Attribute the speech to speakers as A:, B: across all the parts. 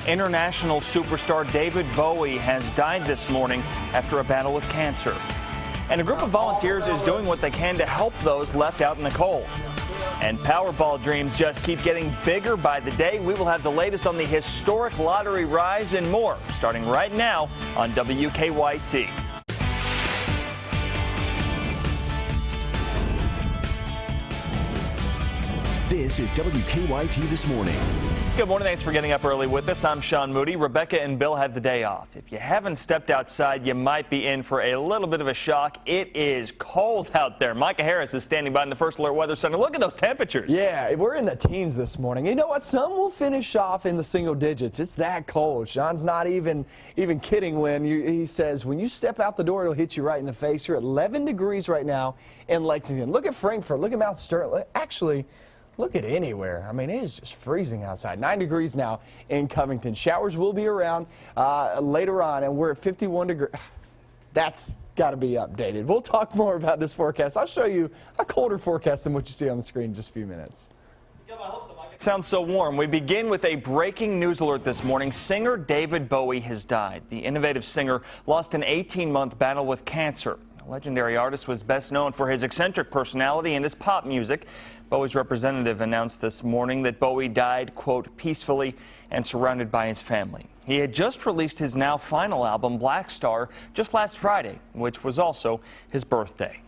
A: International superstar David Bowie has died this morning after a battle with cancer. And a group of volunteers is doing what they can to help those left out in the cold. And Powerball dreams just keep getting bigger by the day. We will have the latest on the historic lottery rise and more, starting right now on WKYT.
B: This is WKYT This Morning.
A: Good morning. Thanks for getting up early with us. I'm Sean Moody. Rebecca and Bill have the day off. If you haven't stepped outside, you might be in for a little bit of a shock. It is cold out there. Micah Harris is standing by in the First Alert Weather Center. Look at those temperatures.
C: Yeah, we're in the teens this morning. You know what? Some will finish off in the single digits. It's that cold. Sean's not even kidding when he says when you step out the door, it'll hit you right in the face. You're at 11 degrees right now in Lexington. Look at Frankfort. Look at Mount Sterling. Actually, look at anywhere. I mean, it is just freezing outside. 9 degrees now in Covington. Showers will be around later on, and we're at 51 degrees. That's got to be updated. We'll talk more about this forecast. I'll show you a colder forecast than what you see on the screen in just a few minutes.
A: It sounds so warm. We begin with a breaking news alert this morning. Singer David Bowie has died. The innovative singer lost an 18-month battle with cancer. The legendary artist was best known for his eccentric personality and his pop music. Bowie's representative announced this morning that Bowie died, quote, peacefully and surrounded by his family. He had just released his now final album, Black Star, just last Friday, which was also his birthday.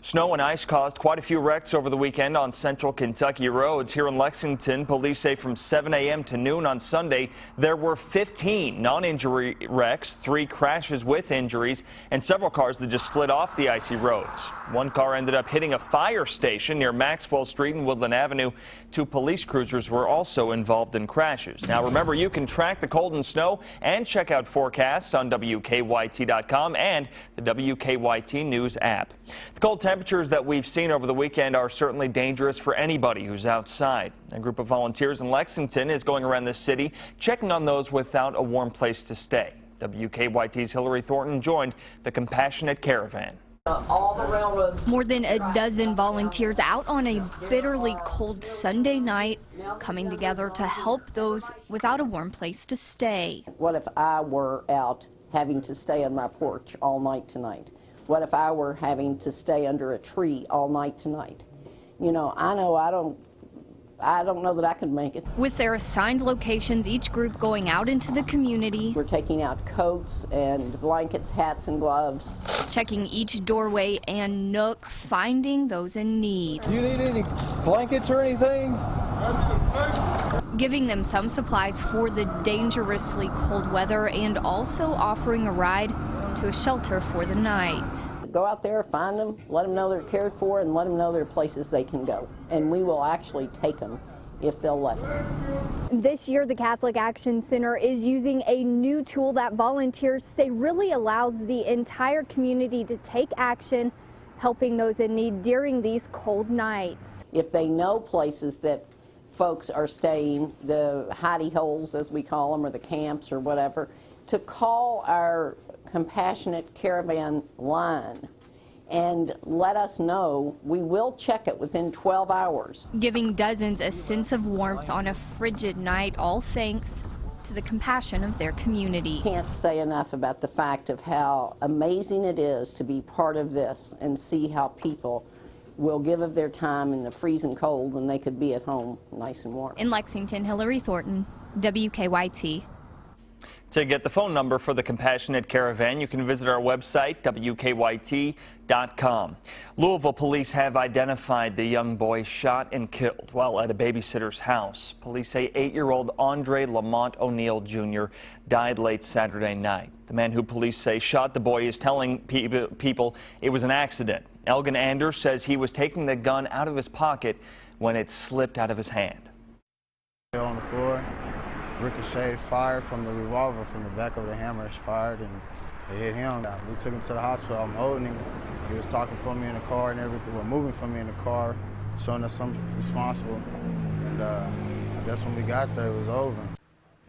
A: Snow and ice caused quite a few wrecks over the weekend on central Kentucky roads. Here in Lexington, police say from 7 a.m. to noon on Sunday, there were 15 non-injury wrecks, 3 crashes with injuries, and several cars that just slid off the icy roads. One car ended up hitting a fire station near Maxwell Street and Woodland Avenue. 2 police cruisers were also involved in crashes. Now remember, you can track the cold and snow and check out forecasts on WKYT.com and the WKYT News app. The cold temperatures that we've seen over the weekend are certainly dangerous for anybody who's outside. A group of volunteers in Lexington is going around the city checking on those without a warm place to stay. WKYT's Hillary Thornton joined the Compassionate Caravan.
D: All the railroads.
E: More than a dozen volunteers out on a bitterly cold Sunday night, coming together to help those without a warm place to stay.
D: What if I were out having to stay on my porch all night tonight? What if I were having to stay under a tree all night tonight? You know I don't know that I could make it.
E: With their assigned locations, each group going out into the community.
D: We're taking out coats and blankets, hats and gloves.
E: Checking each doorway and nook, finding those in need.
C: Do you need any blankets or anything?
E: Giving them some supplies for the dangerously cold weather and also offering a ride to a shelter for the night.
D: Go out there, find them, let them know they're cared for, and let them know there are places they can go. And we will actually take them if they'll let us.
F: This year, the Catholic Action Center is using a new tool that volunteers say really allows the entire community to take action, helping those in need during these cold nights.
D: If they know places that folks are staying, the hidey holes as we call them, or the camps or whatever, to call our Compassionate Caravan line and let us know. We will check it within 12 hours.
E: Giving dozens a sense of warmth on a frigid night, all thanks to the compassion of their community.
D: Can't say enough about the fact of how amazing it is to be part of this and see how people will give of their time in the freezing cold when they could be at home nice and warm.
E: In Lexington, Hillary Thornton, WKYT.
A: To get the phone number for the Compassionate Caravan, you can visit our website, WKYT.com. Louisville police have identified the young boy shot and killed while at a babysitter's house. Police say 8-year-old Andre Lamont O'Neill Jr. died late Saturday night. The man who police say shot the boy is telling people it was an accident. Elgin Anders says he was taking the gun out of his pocket when it slipped out of his hand.
G: On the floor. Ricocheted fire from the revolver from the back of the hammer. It's fired and it hit him. We took him to the hospital. I'm holding him. He was talking for me in the car and everything. Well, moving for me in the car, showing us something responsible. And I guess when we got there, it was over.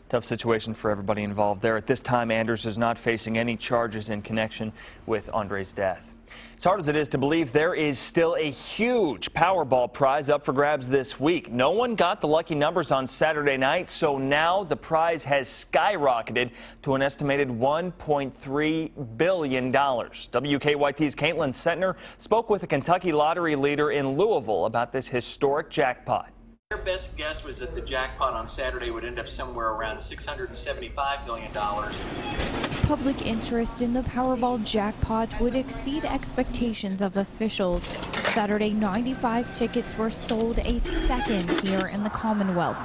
A: Tough situation for everybody involved there. At this time, Anders is not facing any charges in connection with Andre's death. As hard as it is to believe, there is still a huge Powerball prize up for grabs this week. No one got the lucky numbers on Saturday night, so now the prize has skyrocketed to an estimated $1.3 billion. WKYT's Caitlin Sentner spoke with a Kentucky lottery leader in Louisville about this historic jackpot.
H: Their best guess was that the jackpot on Saturday would end up somewhere around $675 million.
I: Public interest in the Powerball jackpot would exceed expectations of officials. Saturday, 95 tickets were sold a second here in the Commonwealth.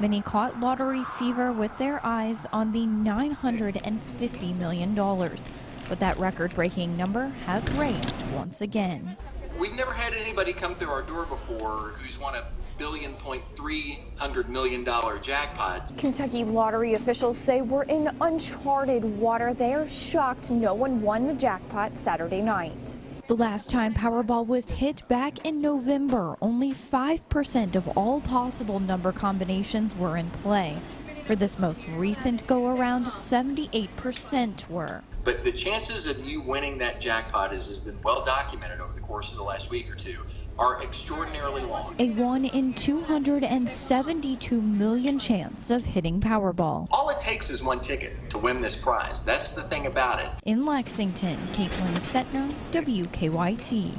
I: Many caught lottery fever with their eyes on the $950 million. But that record-breaking number has raised once again.
H: We've never had anybody come through our door before who's won a $1.3 billion jackpot.
J: Kentucky lottery officials say we're in uncharted water. They're shocked no one won the jackpot Saturday night.
I: The last time Powerball was hit back in November, only 5% of all possible number combinations were in play. For this most recent go-around, 78% were.
H: But the chances of you winning that jackpot, as has been well documented over the course of the last week or two, are extraordinarily long.
I: A 1 in 272 million chance of hitting Powerball.
H: All it takes is one ticket to win this prize. That's the thing about it.
I: In Lexington, Caitlin Sentner, WKYT.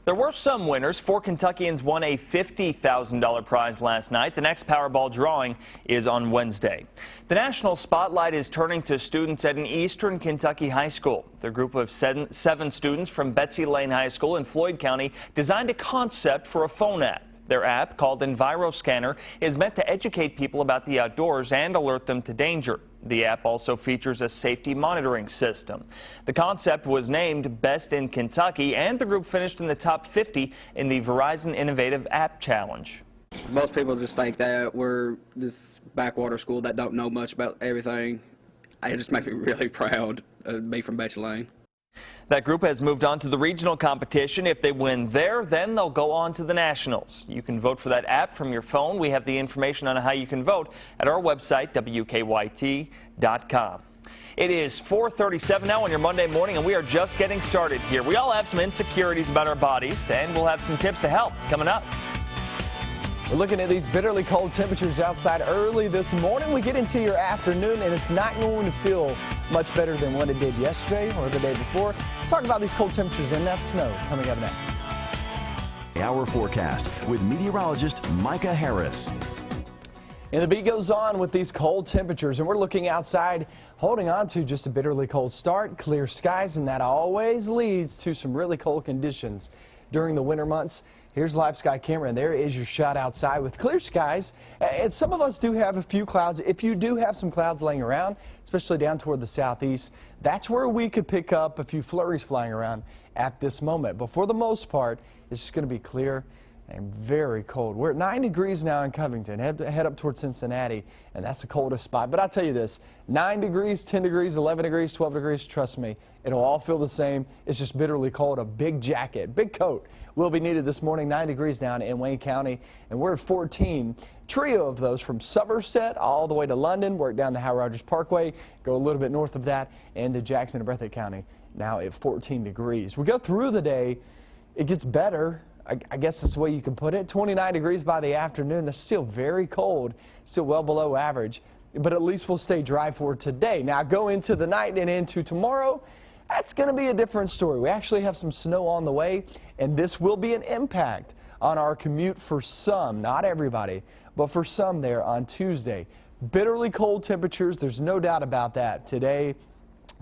A: There were some winners. 4 Kentuckians won a $50,000 prize last night. The next Powerball drawing is on Wednesday. The national spotlight is turning to students at an eastern Kentucky high school. Their group of seven students from Betsy Lane High School in Floyd County designed a concept for a phone app. Their app, called EnviroScanner, is meant to educate people about the outdoors and alert them to danger. The app also features a safety monitoring system. The concept was named Best in Kentucky, and the group finished in the top 50 in the Verizon Innovative App Challenge.
K: Most people just think that we're this backwater school that don't know much about everything. It just makes me really proud to be from Betsy Lane.
A: That group has moved on to the regional competition. If they win there, then they'll go on to the nationals. You can vote for that app from your phone. We have the information on how you can vote at our website, WKYT.com. It is 4:37 now on your Monday morning, and we are just getting started here. We all have some insecurities about our bodies, and we'll have some tips to help coming up.
C: We're looking at these bitterly cold temperatures outside early this morning. We get into your afternoon, and it's not going to feel much better than what it did yesterday or the day before. Talk about these cold temperatures and that snow coming up next.
B: Our forecast with meteorologist Micah Harris.
C: And the beat goes on with these cold temperatures, and we're looking outside, holding on to just a bitterly cold start, clear skies, and that always leads to some really cold conditions during the winter months. Here's live sky camera, and there is your shot outside with clear skies. And some of us do have a few clouds. If you do have some clouds laying around, especially down toward the southeast, that's where we could pick up a few flurries flying around at this moment. But for the most part, it's just going to be clear and very cold. We're at 9 degrees now in Covington. Head up towards Cincinnati, and that's the coldest spot. But I'll tell you this, 9 degrees, 10 degrees, 11 degrees, 12 degrees, trust me, it'll all feel the same. It's just bitterly cold. A big jacket, big coat will be needed this morning. 9 degrees down in Wayne County, and we're at 14. Trio of those from Somerset all the way to London, work down the Howard Rogers Parkway, go a little bit north of that, into Jackson and Breathitt County, now at 14 degrees. We go through the day, it gets better. I guess that's the way you can put it. 29 degrees by the afternoon. That's still very cold, still well below average, but at least we'll stay dry for today. Now go into the night and into tomorrow. That's going to be a different story. We actually have some snow on the way, and this will be an impact on our commute for some, not everybody, but for some there on Tuesday. Bitterly cold temperatures, there's no doubt about that, today,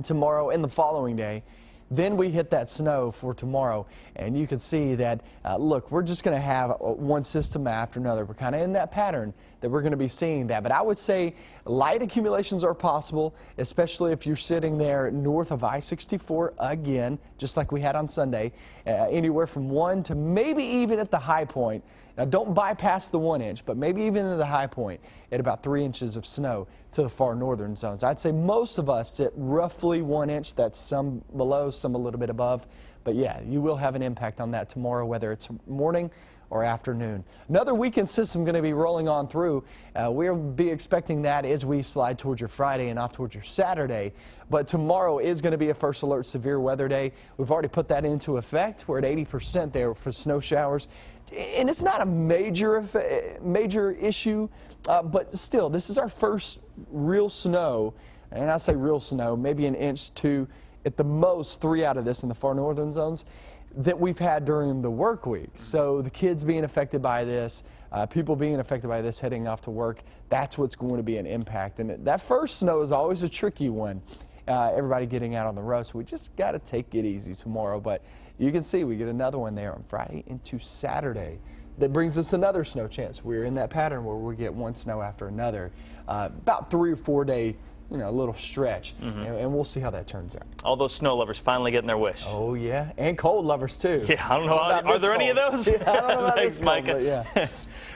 C: tomorrow, and the following day. Then we hit that snow for tomorrow, and you can see that, look, we're just going to have one system after another. We're kind of in that pattern that we're going to be seeing that. But I would say light accumulations are possible, especially if you're sitting there north of I-64 again, just like we had on Sunday, anywhere from 1 to maybe even at the high point. Now, don't bypass the 1 inch, but maybe even at the high point at about 3 inches of snow to the far northern zones. I'd say most of us sit roughly 1 inch. That's some below, some a little bit above. But yeah, you will have an impact on that tomorrow, whether it's morning or afternoon. Another weekend system going to be rolling on through. We'll be expecting that as we slide towards your Friday and off towards your Saturday. But tomorrow is going to be a first alert severe weather day. We've already put that into effect. We're at 80% there for snow showers. And it's not a major issue, but still, this is our first real snow. And I say real snow, maybe an inch to, at the most, 3 out of this in the far northern zones that we've had during the work week. So the kids being affected by this, people being affected by this heading off to work, that's what's going to be an impact. And that first snow is always a tricky one. Everybody getting out on the road, so we just got to take it easy tomorrow. But you can see we get another one there on Friday into Saturday. That brings us another snow chance. We're in that pattern where we get one snow after another, about 3 or 4 day, little stretch, and we'll see how that turns out.
A: All those snow lovers finally getting their wish.
C: Oh yeah, and cold lovers too.
A: Yeah, I don't know. Are there any of those?
C: Yeah, I don't know about
A: Thanks,
C: this cold,
A: Micah.
C: but yeah.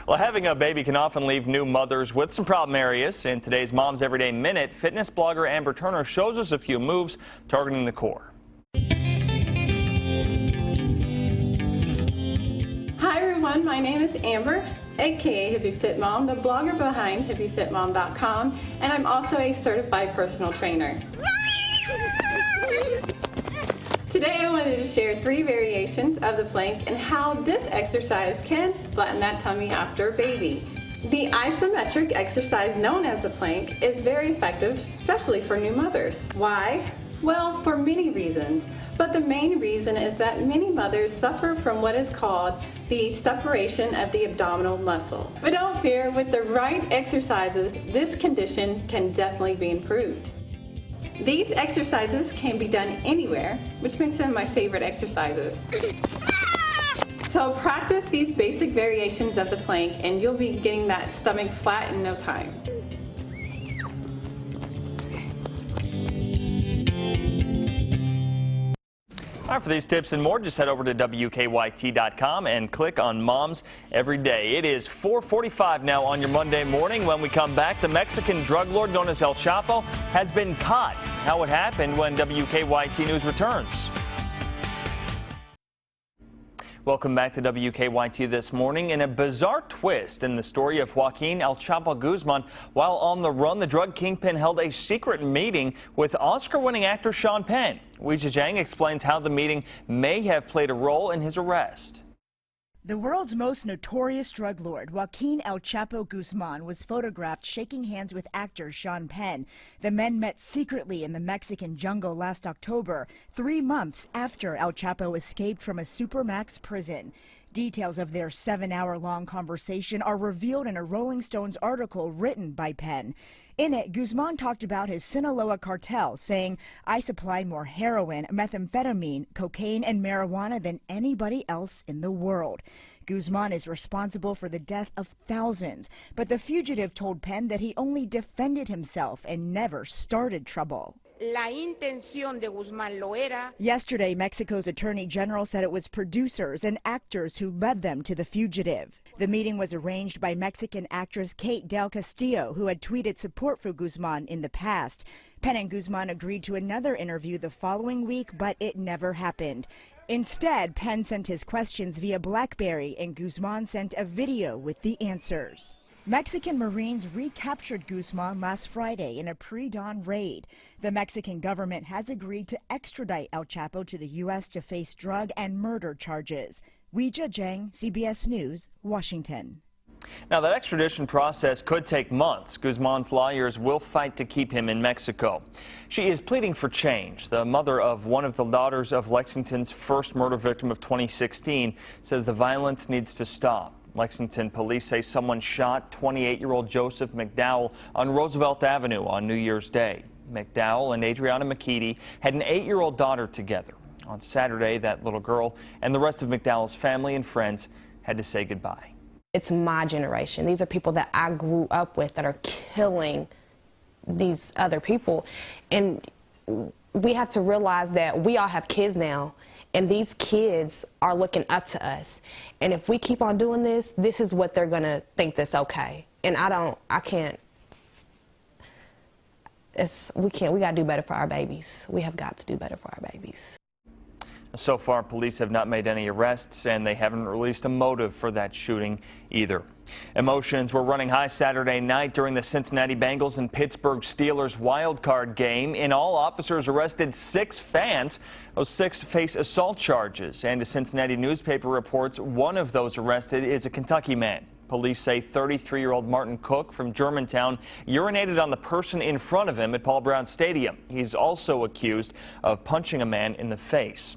A: Well, having a baby can often leave new mothers with some problem areas. In today's Mom's Everyday Minute, fitness blogger Amber Turner shows us a few moves targeting the core.
L: Hi everyone, my name is Amber, aka Hippie Fit Mom, the blogger behind HippieFitMom.com, and I'm also a certified personal trainer. Today I wanted to share 3 variations of the plank and how this exercise can flatten that tummy after a baby. The isometric exercise known as the plank is very effective, especially for new mothers. Why? Well, for many reasons, but the main reason is that many mothers suffer from what is called the separation of the abdominal muscle. But don't fear, with the right exercises, this condition can definitely be improved. These exercises can be done anywhere, which makes them my favorite exercises. So practice these basic variations of the plank and you'll be getting that stomach flat in no time.
A: All right, for these tips and more, just head over to WKYT.com and click on Moms Every Day. It is 4:45 now on your Monday morning. When we come back, the Mexican drug lord known as El Chapo has been caught. How it happened when WKYT News returns. Welcome back to WKYT this morning. In a bizarre twist in the story of Joaquin El Chapo Guzman, while on the run, the drug kingpin held a secret meeting with Oscar-winning actor Sean Penn. Wei Zhang explains how the meeting may have played a role in his arrest.
M: The world's most notorious drug lord, Joaquin El Chapo Guzman, was photographed shaking hands with actor Sean Penn. The men met secretly in the Mexican jungle last October, 3 months after El Chapo escaped from a Supermax prison. Details of their 7-hour-long conversation are revealed in a Rolling Stones article written by Penn. In it, Guzman talked about his Sinaloa cartel, saying, "I supply more heroin, methamphetamine, cocaine, and marijuana than anybody else in the world." Guzman is responsible for the death of thousands, but the fugitive told Penn that he only defended himself and never started trouble.
N: La intención de Guzmán lo era.
M: Yesterday, Mexico's Attorney General said it was producers and actors who led them to the fugitive. The meeting was arranged by Mexican actress Kate Del Castillo, who had tweeted support for Guzman in the past. Penn and Guzman agreed to another interview the following week, but it never happened. Instead, Penn sent his questions via BlackBerry, and Guzman sent a video with the answers. Mexican Marines recaptured Guzman last Friday in a pre-dawn raid. The Mexican government has agreed to extradite El Chapo to the U.S. to face drug and murder charges. Wei Zhang, CBS News, Washington.
A: Now, that extradition process could take months. Guzman's lawyers will fight to keep him in Mexico. She is pleading for change. The mother of one of the daughters of Lexington's first murder victim of 2016 says the violence needs to stop. Lexington police say someone shot 28-year-old Joseph McDowell on Roosevelt Avenue on New Year's Day. McDowell and Adriana McKeedy had an 8-year-old daughter together. On Saturday, that little girl and the rest of McDowell's family and friends had to say goodbye.
O: It's my generation. These are people that I grew up with that are killing these other people. And we have to realize that we all have kids now, and these kids are looking up to us. And if we keep on doing this, this is what they're going to think that's okay. And we got to do better for our babies. We have got to do better for our babies.
A: So far, police have not made any arrests, and they haven't released a motive for that shooting either. Emotions were running high Saturday night during the Cincinnati Bengals and Pittsburgh Steelers wildcard game. In all, officers arrested 6 fans. Those 6 face assault charges, and a Cincinnati newspaper reports one of those arrested is a Kentucky man. Police say 33-year-old Martin Cook from Germantown urinated on the person in front of him at Paul Brown Stadium. He's also accused of punching a man in the face.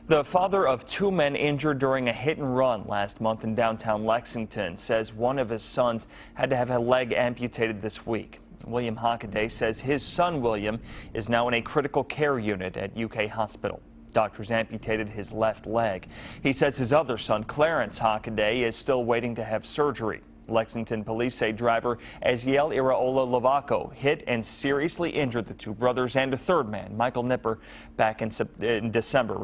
A: The father of 2 men injured during a hit and run last month in downtown Lexington says one of his sons had to have a leg amputated this week. William Hockaday says his son William is now in a critical care unit at UK Hospital. Doctors amputated his left leg. He says his other son, Clarence Hockaday, is still waiting to have surgery. Lexington police say driver Eziel Iraola Lovaco hit and seriously injured the 2 brothers and a 3rd man, Michael Nipper, back in December.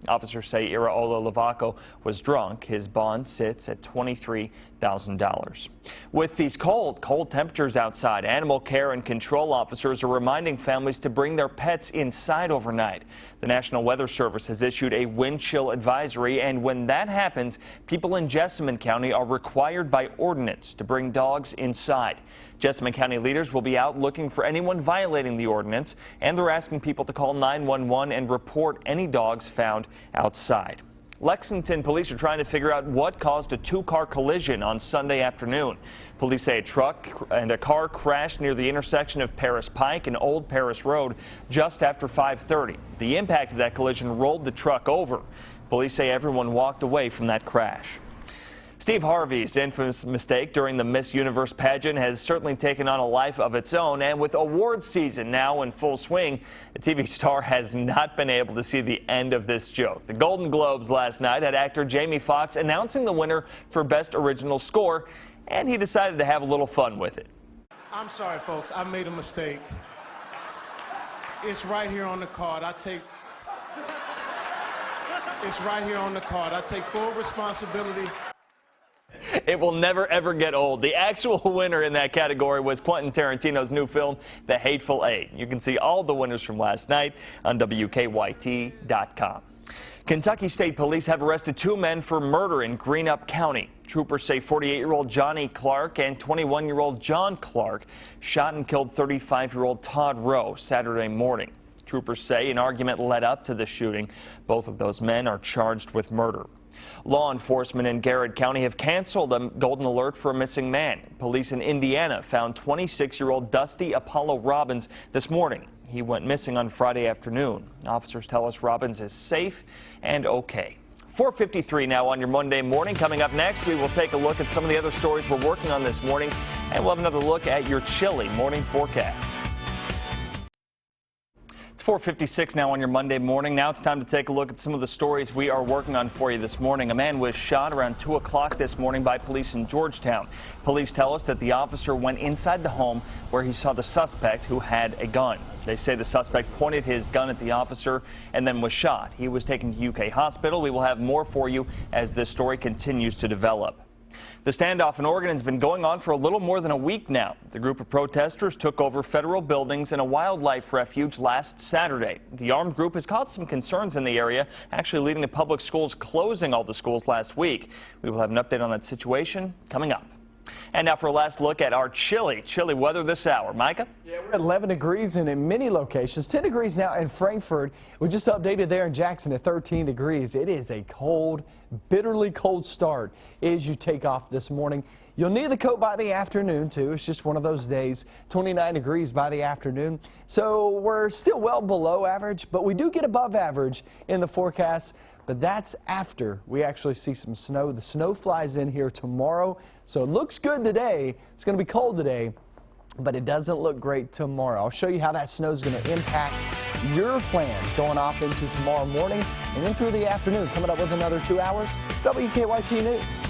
A: Officers say Iraola Lovaco was drunk. His bond sits at $23,000. With these cold temperatures outside, animal care and control officers are reminding families to bring their pets inside overnight. The National Weather Service has issued a wind chill advisory, and when that happens, people in Jessamine County are required by ordinance to bring dogs inside. Jessamine County leaders will be out looking for anyone violating the ordinance, and they're asking people to call 911 and report any dogs found outside. Lexington police are trying to figure out what caused a 2-car collision on Sunday afternoon. Police say a truck and a car crashed near the intersection of Paris Pike and Old Paris Road just after 5:30. The impact of that collision rolled the truck over. Police say everyone walked away from that crash. Steve Harvey's infamous mistake during the Miss Universe pageant has certainly taken on a life of its own, and with awards season now in full swing, the TV star has not been able to see the end of this joke. The Golden Globes last night had actor Jamie Foxx announcing the winner for Best Original Score, and he decided to have a little fun with it.
P: I'm sorry, folks. I made a mistake. It's right here on the card. It's right here on the card. I take full responsibility.
A: It will never, ever get old. The actual winner in that category was Quentin Tarantino's new film, The Hateful Eight. You can see all the winners from last night on WKYT.com. Kentucky State Police have arrested 2 men for murder in Greenup County. Troopers say 48-year-old Johnny Clark and 21-year-old John Clark shot and killed 35-year-old Todd Rowe Saturday morning. Troopers say an argument led up to the shooting. Both of those men are charged with murder. Law enforcement in Garrett County have canceled a golden alert for a missing man. Police in Indiana found 26-year-old Dusty Apollo Robbins this morning. He went missing on Friday afternoon. Officers tell us Robbins is safe and okay. 4:53 now on your Monday morning. Coming up next, we will take a look at some of the other stories we're working on this morning, and we'll have another look at your chilly morning forecast. It's 4:56 now on your Monday morning. Now it's time to take a look at some of the stories we are working on for you this morning. A man was shot around 2 o'clock this morning by police in Georgetown. Police tell us that the officer went inside the home where he saw the suspect who had a gun. They say the suspect pointed his gun at the officer and then was shot. He was taken to UK Hospital. We will have more for you as this story continues to develop. The standoff in Oregon has been going on for a little more than a week now. The group of protesters took over federal buildings and a wildlife refuge last Saturday. The armed group has caused some concerns in the area, actually leading to public schools closing all the schools last week. We will have an update on that situation coming up. And now for a last look at our chilly weather this hour. Micah?
C: Yeah, we're at 11 degrees and in many locations. 10 degrees now in Frankfort. We just updated there in Jackson at 13 degrees. It is a cold, bitterly cold start as you take off this morning. You'll need the coat by the afternoon, too. It's just one of those days. 29 degrees by the afternoon. So we're still well below average, but we do get above average in the forecast. But that's after we actually see some snow. The snow flies in here tomorrow, so it looks good today. It's going to be cold today, but it doesn't look great tomorrow. I'll show you how that snow is going to impact your plans going off into tomorrow morning and then through the afternoon. Coming up with another 2 hours, WKYT News.